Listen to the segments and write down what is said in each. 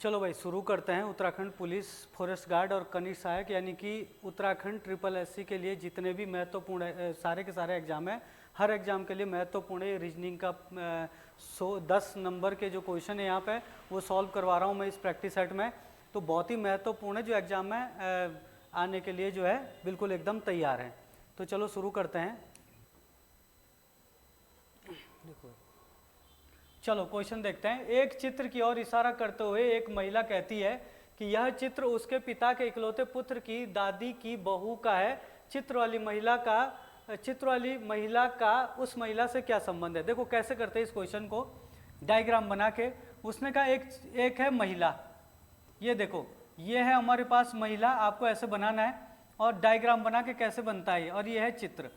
चलो भाई शुरू करते हैं। उत्तराखंड पुलिस फॉरेस्ट गार्ड और खनिज सहायक यानी कि उत्तराखंड SSSC के लिए जितने भी महत्वपूर्ण सारे के सारे एग्जाम हैं, हर एग्जाम के लिए महत्वपूर्ण है रीजनिंग का 10 नंबर के जो क्वेश्चन है यहाँ पे वो सॉल्व करवा रहा हूँ मैं इस प्रैक्टिस सेट में। तो बहुत ही महत्वपूर्ण है जो एग्जाम में आने के लिए जो है बिल्कुल एकदम तैयार है। तो चलो शुरू करते हैं। देखो चलो क्वेश्चन देखते हैं। एक चित्र की ओर इशारा करते हुए एक महिला कहती है कि यह चित्र उसके पिता के इकलौते पुत्र की दादी की बहू का है। चित्र वाली महिला का उस महिला से क्या संबंध है। देखो कैसे करते हैं इस क्वेश्चन को, डायग्राम बना के। उसने कहा एक है महिला, ये देखो ये है हमारे पास महिला, आपको ऐसे बनाना है और डायग्राम बना के कैसे बनता है। और ये है चित्र,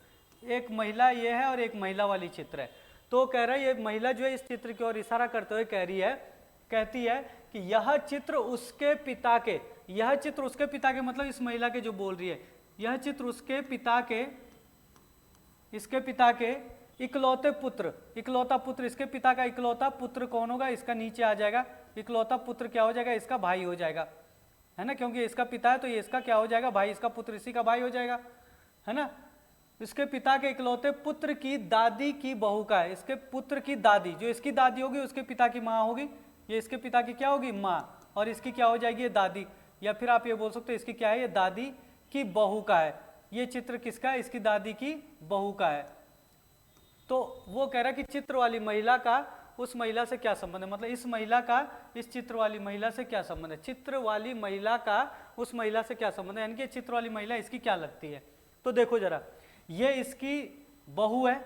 एक महिला ये है और एक महिला वाली चित्र है। तो कह रहा है ये महिला जो है इस चित्र की ओर इशारा करते हुए कहती है कि यह चित्र उसके पिता के, यह चित्र उसके पिता के मतलब इस महिला के जो बोल रही है, यह चित्र उसके पिता के, इसके पिता के इकलौते पुत्र, इकलौता पुत्र, इसके पिता का इकलौता पुत्र कौन होगा, इसका नीचे आ जाएगा। इकलौता पुत्र क्या हो जाएगा, इसका भाई हो जाएगा, है ना, क्योंकि इसका पिता है तो ये इसका क्या हो जाएगा, भाई, इसका पुत्र इसी का भाई हो जाएगा, है ना। इसके पिता के इकलौते पुत्र की दादी की बहू का है। इसके पुत्र की दादी, जो इसकी दादी होगी उसके पिता की माँ होगी, ये इसके पिता की क्या होगी, माँ, और इसकी क्या हो जाएगी, ये दादी। या फिर आप ये बोल सकते हो इसकी क्या है, ये दादी की बहू का है। ये चित्र किसका है, इसकी दादी की बहू का है। तो वो कह रहा है कि चित्र वाली महिला का उस महिला से क्या संबंध है, मतलब इस महिला का इस चित्र वाली महिला से क्या संबंध है, चित्र वाली महिला का उस महिला से क्या संबंध है, यानी कि चित्र वाली महिला इसकी क्या लगती है। तो देखो जरा, ये इसकी बहू है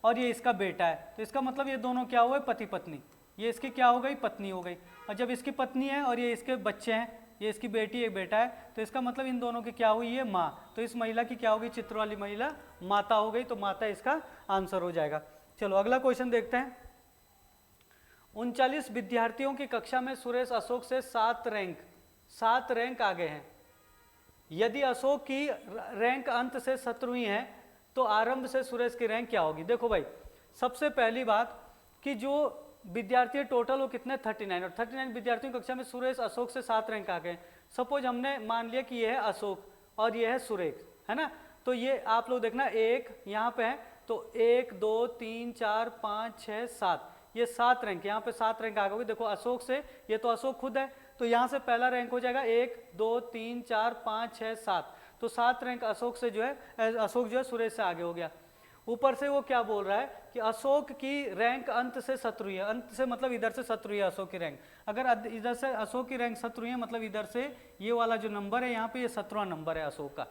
और ये इसका बेटा है, तो इसका मतलब ये दोनों क्या हुए, पति पत्नी। ये इसकी क्या हो गई, पत्नी हो गई। और जब इसकी पत्नी है और ये इसके बच्चे हैं, ये इसकी बेटी एक बेटा है, तो इसका मतलब इन दोनों की क्या हुई, ये माँ। तो इस महिला की क्या होगी, चित्र वाली महिला माता हो गई, तो माता इसका आंसर हो जाएगा। चलो अगला क्वेश्चन देखते हैं। 39 विद्यार्थियों की कक्षा में सुरेश अशोक से 7 रैंक आगे हैं। यदि अशोक की रैंक अंत से 17वीं है तो आरंभ से सुरेश की रैंक क्या होगी। देखो भाई, सबसे पहली बात कि जो विद्यार्थी टोटल वो कितने 39, और 39 विद्यार्थियों की कक्षा में सुरेश अशोक से 7 रैंक आगे हैं। सपोज हमने मान लिया कि ये है अशोक और ये है सुरेश, है ना। तो ये आप लोग देखना, एक यहाँ पे है तो 1 2 3 4 5 6 7, ये 7 रैंक, यहाँ पे 7 रैंक आगे होगी। देखो अशोक से, ये तो अशोक खुद है, तो यहाँ से पहला रैंक हो जाएगा 1 2 3 4 5 6 7, तो 7 रैंक अशोक से जो है, अशोक जो है सुरेश से आगे हो गया। ऊपर से वो क्या बोल रहा है कि अशोक की रैंक अंत से 17वीं है। अंत से मतलब इधर से 17वीं है अशोक की रैंक। अगर इधर से अशोक की रैंक 17वीं है मतलब इधर से ये वाला जो नंबर है यहाँ पे, ये 17वां नंबर है अशोक का।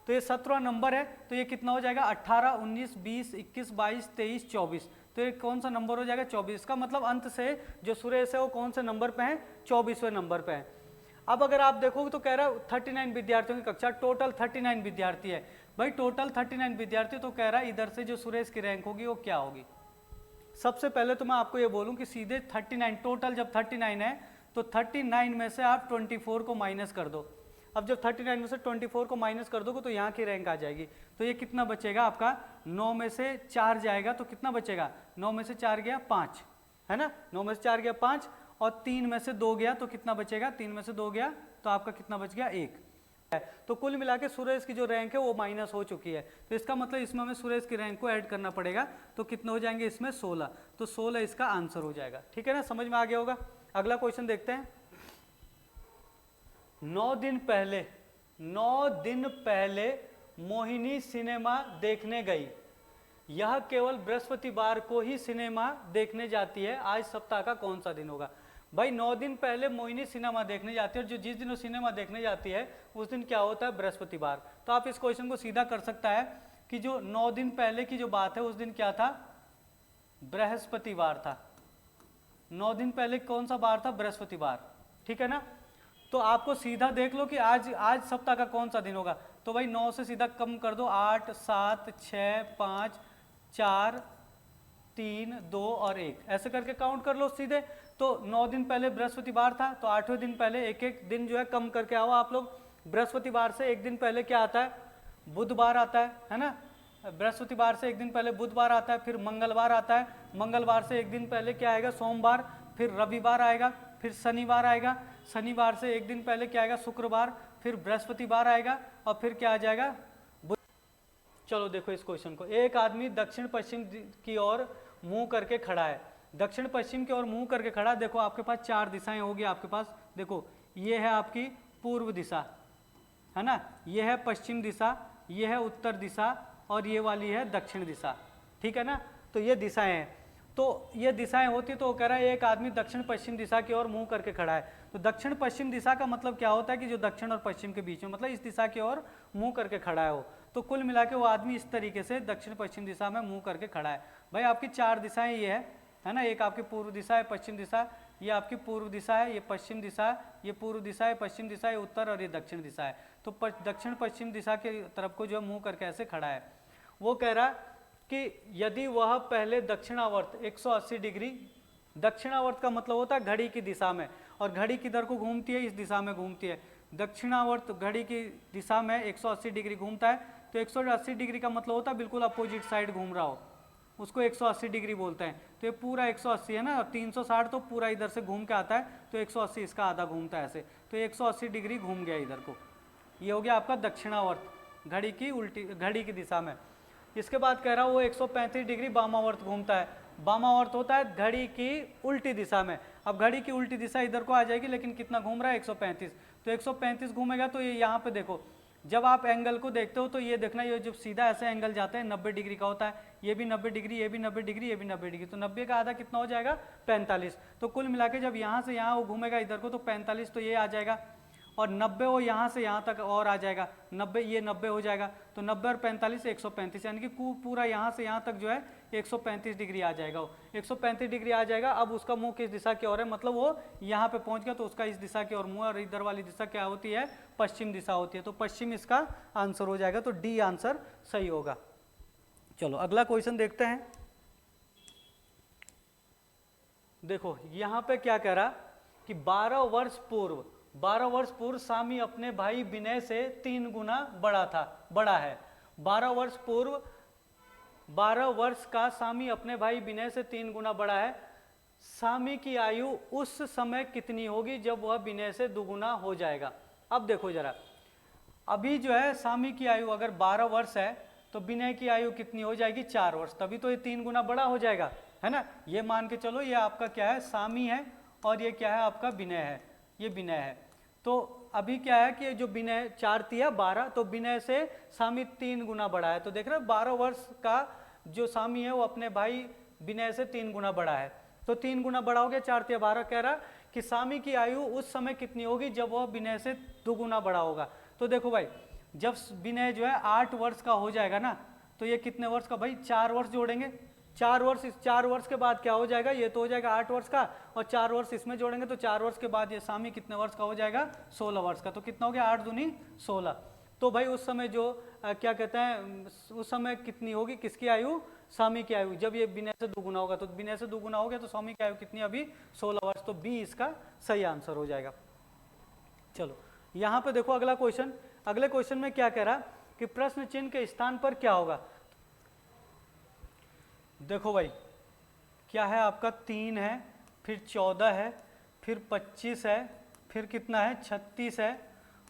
तो ये 17वां नंबर है, तो ये कितना हो जाएगा, 18 19 20 21 22 23 24, तो ये कौन सा नंबर हो जाएगा, 24 का मतलब अंत से जो सुरेश है वो कौन से नंबर पे है, 24वें नंबर पे है। अब अगर आप देखोगे तो कह रहा है 39 विद्यार्थियों की कक्षा, टोटल 39 विद्यार्थी है। भाई टोटल 39 विद्यार्थी, तो कह रहा है इधर से जो सुरेश की रैंक होगी वो क्या होगी। सबसे पहले तो मैं आपको ये बोलूं कि सीधे 39, टोटल जब 39 है तो 39 में से आप 24 को माइनस कर दो। अब जब 39 में से 24 को माइनस कर दोगे तो यहाँ की रैंक आ जाएगी। तो ये कितना बचेगा आपका, 9 में से 4 जाएगा तो कितना बचेगा, 9 में से 4 गया 5, है ना, 9 में से 4 गया 5, और 3 में से 2 गया तो कितना बचेगा, 3 में से 2 गया तो आपका कितना बच गया, 1। तो कुल मिला के सुरेश की जो रैंक है वो माइनस हो चुकी है। तो इसका मतलब इसमें हमें सुरेश की रैंक को ऐड करना पड़ेगा, तो कितने हो जाएंगे इसमें, 16, तो 16 इसका आंसर हो जाएगा। ठीक है ना, समझ में आ गया होगा। अगला क्वेश्चन देखते हैं। 9 दिन पहले मोहिनी सिनेमा देखने गई। यह केवल बृहस्पतिवार को ही सिनेमा देखने जाती है, आज सप्ताह का कौन सा दिन होगा। भाई 9 दिन पहले मोहिनी सिनेमा देखने जाती है, और जो जिस दिन वो सिनेमा देखने जाती है उस दिन क्या होता है, बृहस्पतिवार। तो आप इस क्वेश्चन को सीधा कर सकता है कि जो 9 दिन पहले की जो बात है उस दिन क्या था, बृहस्पतिवार था। 9 दिन पहले कौन सा बार था, बृहस्पतिवार। ठीक है ना, तो आपको सीधा देख लो कि आज सप्ताह का कौन सा दिन होगा। तो भाई 9 से सीधा कम कर दो, 8 7 6 5 4 3 2 और 1, ऐसे करके काउंट कर लो सीधे। तो 9 दिन पहले बृहस्पतिवार था, तो 8वें दिन पहले एक एक दिन जो है कम करके आओ आप लोग। बृहस्पतिवार से एक दिन पहले क्या आता है, बुधवार आता है ना। बृहस्पतिवार से एक दिन पहले बुधवार आता है, फिर मंगलवार आता है, मंगलवार से एक दिन पहले क्या आएगा, सोमवार, फिर रविवार आएगा, फिर शनिवार आएगा, शनिवार से एक दिन पहले क्या आएगा, शुक्रवार, फिर बृहस्पतिवार आएगा, और फिर क्या आ जाएगा। चलो देखो इस क्वेश्चन को, एक आदमी दक्षिण पश्चिम की ओर मुंह करके खड़ा है, दक्षिण पश्चिम की ओर मुंह करके खड़ा। देखो आपके पास चार दिशाएं होगी आपके पास, देखो ये है आपकी पूर्व दिशा, है ना, ये है पश्चिम दिशा, ये है उत्तर दिशा, और ये वाली है दक्षिण दिशा, ठीक है ना। तो ये दिशाएं हैं, तो ये दिशाएं होती, तो वो कह रहा है एक आदमी दक्षिण पश्चिम दिशा की ओर मुंह करके खड़ा है। तो दक्षिण पश्चिम दिशा का मतलब क्या होता है कि जो दक्षिण और पश्चिम के बीच में, मतलब इस दिशा की ओर मुंह करके खड़ा है वो। तो कुल मिला के वो आदमी इस तरीके से दक्षिण पश्चिम दिशा में मुंह करके खड़ा है। भाई आपकी चार दिशाएं ये है ना, एक आपकी पूर्व दिशा है, पश्चिम दिशा, ये आपकी पूर्व दिशा है, ये पश्चिम दिशा है, ये पूर्व दिशा है, पश्चिम दिशा है, उत्तर, और ये दक्षिण दिशा है। तो दक्षिण पश्चिम दिशा के तरफ को जो है मुंह करके ऐसे खड़ा है। वो कह रहा कि यदि वह पहले दक्षिणावर्त 180 डिग्री, दक्षिणावर्त का मतलब होता है घड़ी की दिशा में, और घड़ी किधर को घूमती है, इस दिशा में घूमती है। दक्षिणावर्त घड़ी की दिशा में 180 डिग्री घूमता है, तो 180 डिग्री का मतलब होता है बिल्कुल अपोजिट साइड घूम रहा हो, उसको 180 डिग्री बोलते हैं। तो ये पूरा 180 है ना, और 360 तो पूरा इधर से घूम के आता है, तो 180 इसका आधा घूमता है ऐसे, तो 180 डिग्री घूम गया इधर को। ये हो गया आपका दक्षिणावर्त घड़ी की उल्टी, घड़ी की दिशा में। इसके बाद कह रहा हूँ वो 135 डिग्री वामावर्त घूमता है। वामावर्त होता है घड़ी की उल्टी दिशा में। अब घड़ी की उल्टी दिशा इधर को आ जाएगी, लेकिन कितना घूम रहा है, 135। तो 135 घूमेगा, तो ये यहाँ पे देखो, जब आप एंगल को देखते हो तो ये देखना, ये जब सीधा ऐसे एंगल जाता है 90 डिग्री का होता है, ये भी 90 डिग्री, ये भी 90 डिग्री, ये भी 90 डिग्री, तो 90 का आधा कितना हो जाएगा, 45। तो कुल मिला के जब यहाँ से यहाँ वो घूमेगा इधर को, तो 45 तो ये आ जाएगा, और 90 वो यहाँ से यहाँ तक और आ जाएगा, 90 ये 90 हो जाएगा, तो 90 और 45 135, यानी कि पूरा यहाँ से यहाँ तक जो है 135 डिग्री आ जाएगा। वो 135 डिग्री आ जाएगा। अब उसका मुंह किस दिशा की ओर है, मतलब वो यहाँ पे पहुँच गया, तो उसका इस दिशा की ओर मुंह, और इधर वाली दिशा क्या होती है, पश्चिम दिशा होती है। तो पश्चिम इसका आंसर हो जाएगा, तो डी आंसर सही होगा। चलो अगला क्वेश्चन देखते हैं। देखो यहाँ पे क्या कह रहा कि 12 वर्ष पूर्व सामी अपने भाई विनय से 3 गुना बड़ा है। 12 वर्ष पूर्व, 12 वर्ष का सामी अपने भाई विनय से 3 गुना बड़ा है। सामी की आयु उस समय कितनी होगी जब वह विनय से 2 गुना हो जाएगा। अब देखो जरा, अभी जो है सामी की आयु अगर 12 वर्ष है, तो विनय की आयु कितनी हो जाएगी, 4 वर्ष, तभी तो ये 3 गुना बड़ा हो जाएगा, है ना। ये मान के चलो, ये आपका क्या है, सामी है, और ये क्या है, आपका विनय है, ये विनय है। तो अभी क्या है कि जो विनय 4 तिया 12, तो विनय से सामी 3 गुना बड़ा है। तो देख रहे हो 12 वर्ष का जो सामी है वो अपने भाई विनय से 3 गुना बड़ा है। तो 3 गुना बड़ा हो गया, 4 तिया 12। कह रहा कि सामी की आयु उस समय कितनी होगी जब वह विनय से 2 गुना बड़ा होगा। तो देखो भाई, जब विनय जो है 8 वर्ष का हो जाएगा ना, तो ये कितने वर्ष का, भाई 4 वर्ष जोड़ेंगे, 4 वर्ष, इस 4 वर्ष के बाद क्या हो जाएगा, ये तो हो जाएगा 8 वर्ष का, और 4 वर्ष इसमें जोड़ेंगे, तो 4 वर्ष के बाद ये सामी कितने वर्ष का हो जाएगा, 16 वर्ष का। तो कितना हो गया, 8 दूनी 16। तो भाई उस समय जो क्या कहते हैं, उस समय कितनी होगी, किसकी आयु, सामी की आयु, जब ये विनय से 2 गुना होगा। तो विनय से 2 गुना हो गया, तो सामी की आयु कितनी अभी, 16 वर्ष। तो बी इसका सही आंसर हो जाएगा। चलो यहाँ पे देखो अगला क्वेश्चन। अगले क्वेश्चन में क्या कह रहा कि प्रश्न चिन्ह के स्थान पर क्या होगा। देखो भाई क्या है, आपका 3 है, फिर 14 है, फिर 25 है, फिर कितना है, 36 है,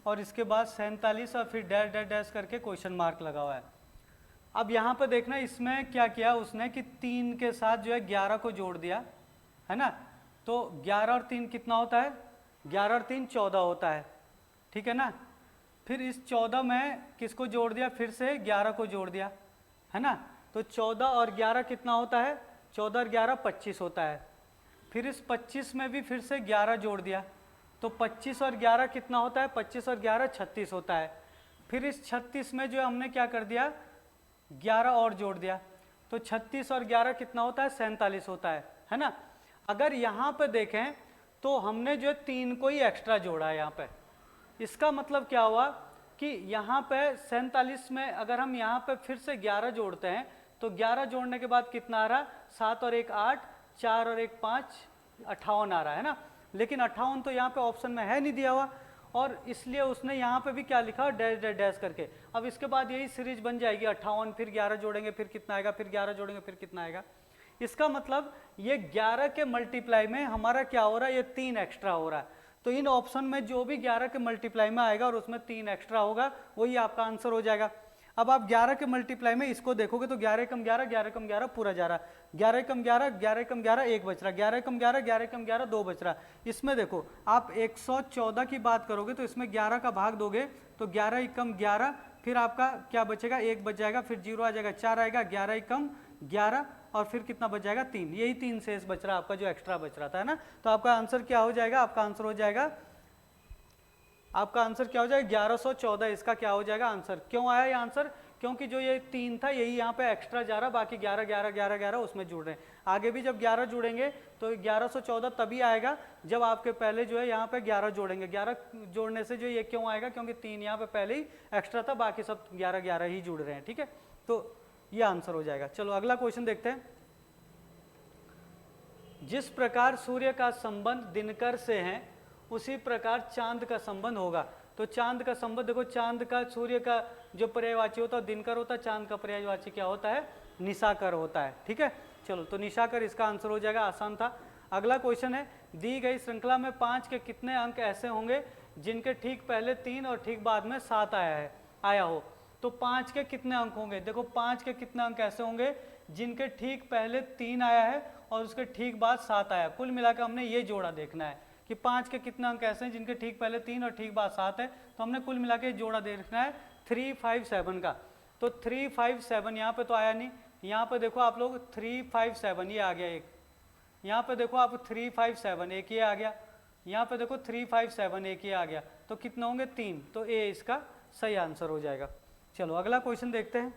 और इसके बाद 47, और फिर डैश डैश डैश करके क्वेश्चन मार्क लगा हुआ है। अब यहाँ पर देखना, इसमें क्या किया उसने कि 3 के साथ जो है 11 को जोड़ दिया, है ना। तो 11 और 3 कितना होता है, 11 और 3 14 होता है, ठीक है ना। फिर इस 14 में किसको जोड़ दिया, फिर से 11 को जोड़ दिया, है ना। तो 14 और 11 कितना होता है, 14 और 11 25 होता है। फिर इस 25 में भी फिर से 11 जोड़ दिया, तो 25 और 11 कितना होता है, 25 और 11 36 होता है। फिर इस 36 में जो हमने क्या कर दिया, 11 और जोड़ दिया, तो 36 और 11 कितना होता है, 47 होता है ना। अगर यहाँ पे देखें तो हमने जो 3 को ही एक्स्ट्रा जोड़ा है यहाँ पे। इसका मतलब क्या हुआ कि यहाँ पे 47 में अगर हम यहाँ पे फिर से 11 जोड़ते हैं, तो 11 जोड़ने के बाद कितना आ रहा, 7 और 1 8, 4 और 1 5, 58 आ रहा है ना। लेकिन 58 तो यहाँ पे ऑप्शन में है नहीं दिया हुआ, और इसलिए उसने यहाँ पे भी क्या लिखा, डैश डैश डैश करके। अब इसके बाद यही सीरीज बन जाएगी, 58 फिर 11 जोड़ेंगे फिर कितना आएगा, फिर 11 जोड़ेंगे फिर कितना आएगा। इसका मतलब ये 11 के मल्टीप्लाई में हमारा क्या हो रहा है, ये 3 एक्स्ट्रा हो रहा है। तो इन ऑप्शन में जो भी 11 के मल्टीप्लाई में आएगा और उसमें 3 एक्स्ट्रा होगा वही आपका आंसर हो जाएगा। अब आप 11 के मल्टीप्लाई में इसको देखोगे तो 11 कम 11, 11 कम 11 पूरा जा रहा, 11 कम 11, 11 कम 11 1 बच रहा, 11 कम 11, 11 कम 11 2 बच रहा। इसमें देखो आप 114 की बात करोगे तो इसमें 11 का भाग दोगे तो 11 कम 11, फिर आपका क्या बचेगा 1 बच जाएगा, फिर 0 आ जाएगा, 4 आएगा, 11 कम 11 और फिर कितना बच जाएगा 3, यही 3 शेष बच रहा आपका जो एक्स्ट्रा बच रहा था, है ना। तो आपका आंसर क्या हो जाएगा, आपका आंसर हो जाएगा, आपका आंसर क्या हो जाएगा 1114, इसका क्या हो जाएगा आंसर। क्यों आया ये आंसर, क्योंकि जो ये 3 था यही यहाँ पे एक्स्ट्रा जा रहा, बाकी 11 11 11 11 उसमें जुड़ रहे हैं। आगे भी जब 11 जुड़ेंगे तो 1114 तभी आएगा जब आपके पहले जो है यहाँ पे 11 जोड़ेंगे। 11 जोड़ने से जो ये क्यों आएगा, क्योंकि 3 यहाँ पे पहले ही एक्स्ट्रा था, बाकी सब 11 11 ही जुड़ रहे हैं, ठीक है। तो ये आंसर हो जाएगा। चलो अगला क्वेश्चन देखते हैं। जिस प्रकार सूर्य का संबंध दिनकर से है उसी प्रकार चांद का संबंध होगा। तो चांद का संबंध देखो, चांद का सूर्य का जो पर्यायवाची होता है दिनकर होता है, चांद का पर्यायवाची क्या होता है निशाकर होता है, ठीक है। चलो तो निशाकर इसका आंसर हो जाएगा, आसान था। अगला क्वेश्चन है, दी गई श्रृंखला में 5 के कितने अंक ऐसे होंगे जिनके ठीक पहले 3 और ठीक बाद में 7 आया हो। तो 5 के कितने अंक होंगे, देखो 5 के कितने अंक ऐसे होंगे जिनके ठीक पहले 3 आया है और उसके ठीक बाद 7 आया। कुल मिलाकर हमने ये जोड़ा देखना है कि 5 के कितने अंक ऐसे हैं जिनके ठीक पहले 3 और ठीक बाद 7 है। तो हमने कुल मिला के जोड़ा देखना है 357 का। तो 357 यहाँ पे तो आया नहीं, यहाँ पे देखो आप लोग 357 ये आ गया एक, यहाँ पे देखो आप 357 एक ये आ गया, यहाँ पे देखो 357 एक ये आ गया, तो कितने होंगे 3, तो ए इसका सही आंसर हो जाएगा। चलो अगला क्वेश्चन देखते हैं।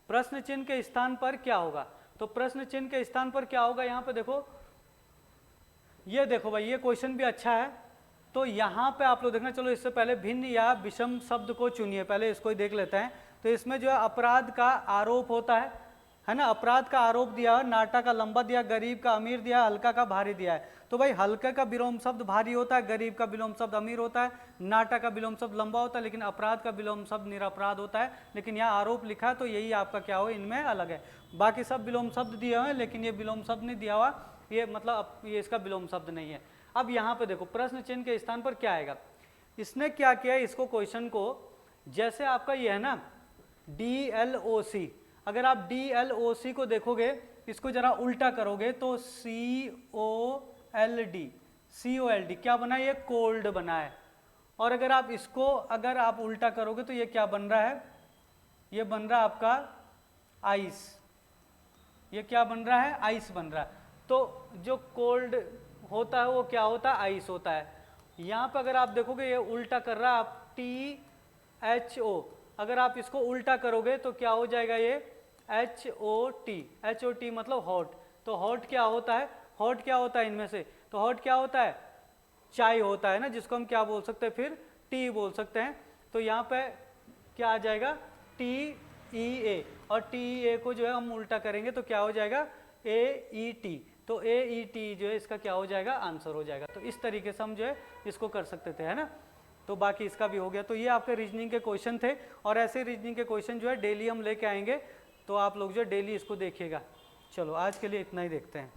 प्रश्न चिन्ह के स्थान पर क्या होगा। तो प्रश्न चिन्ह के स्थान पर क्या होगा, यहाँ पे देखो, ये देखो भाई ये क्वेश्चन भी अच्छा है। तो यहाँ पे आप लोग देखना, चलो इससे पहले भिन्न या विषम शब्द को चुनिए, पहले इसको ही देख लेते हैं। तो इसमें जो है अपराध का आरोप होता है ना, अपराध का आरोप दिया है, नाटा का लंबा दिया, गरीब का अमीर दिया, हल्का का भारी दिया है। तो भाई हल्के का विलोम शब्द भारी होता है, गरीब का विलोम शब्द अमीर होता है, नाटा का विलोम शब्द लंबा होता है, लेकिन अपराध का विलोम शब्द निरपराध होता है। लेकिन यहाँ आरोप लिखा है तो यही आपका क्या हो, इनमें अलग है। बाकी सब विलोम शब्द दिए हुए हैं लेकिन ये विलोम शब्द नहीं दिया हुआ, ये मतलब ये इसका विलोम शब्द नहीं है। अब यहाँ पे देखो प्रश्न चिन्ह के स्थान पर क्या आएगा। इसने क्या किया, इसको क्वेश्चन को, जैसे आपका ये है ना DLOC, अगर आप DLOC को देखोगे, इसको जरा उल्टा करोगे तो COLD क्या बना है, ये कोल्ड बना है। और अगर आप इसको अगर आप उल्टा करोगे तो ये क्या बन रहा है, ये बन रहा है आपका आइस, ये क्या बन रहा है, आइस बन रहा है। तो जो कोल्ड होता है वो क्या होता है, आइस होता है। यहाँ पर अगर आप देखोगे ये उल्टा कर रहा है, आप THO, अगर आप इसको उल्टा करोगे तो क्या हो जाएगा, ये HOT मतलब हॉट। तो हॉट क्या होता है, हॉट क्या होता है इनमें से, तो हॉट क्या होता है, चाय होता है ना, जिसको हम क्या बोल सकते हैं, फिर टी बोल सकते हैं। तो यहाँ पे क्या आ जाएगा TEA, और TEA को जो है हम उल्टा करेंगे तो क्या हो जाएगा AET। तो AET जो है इसका क्या हो जाएगा, आंसर हो जाएगा। तो इस तरीके से हम जो है इसको कर सकते थे, है ना। तो बाकी इसका भी हो गया। तो ये आपके रीजनिंग के क्वेश्चन थे, और ऐसे रीजनिंग के क्वेश्चन जो है डेली हम लेके आएंगे, तो आप लोग जो है डेली इसको देखिएगा। चलो आज के लिए इतना ही देखते हैं।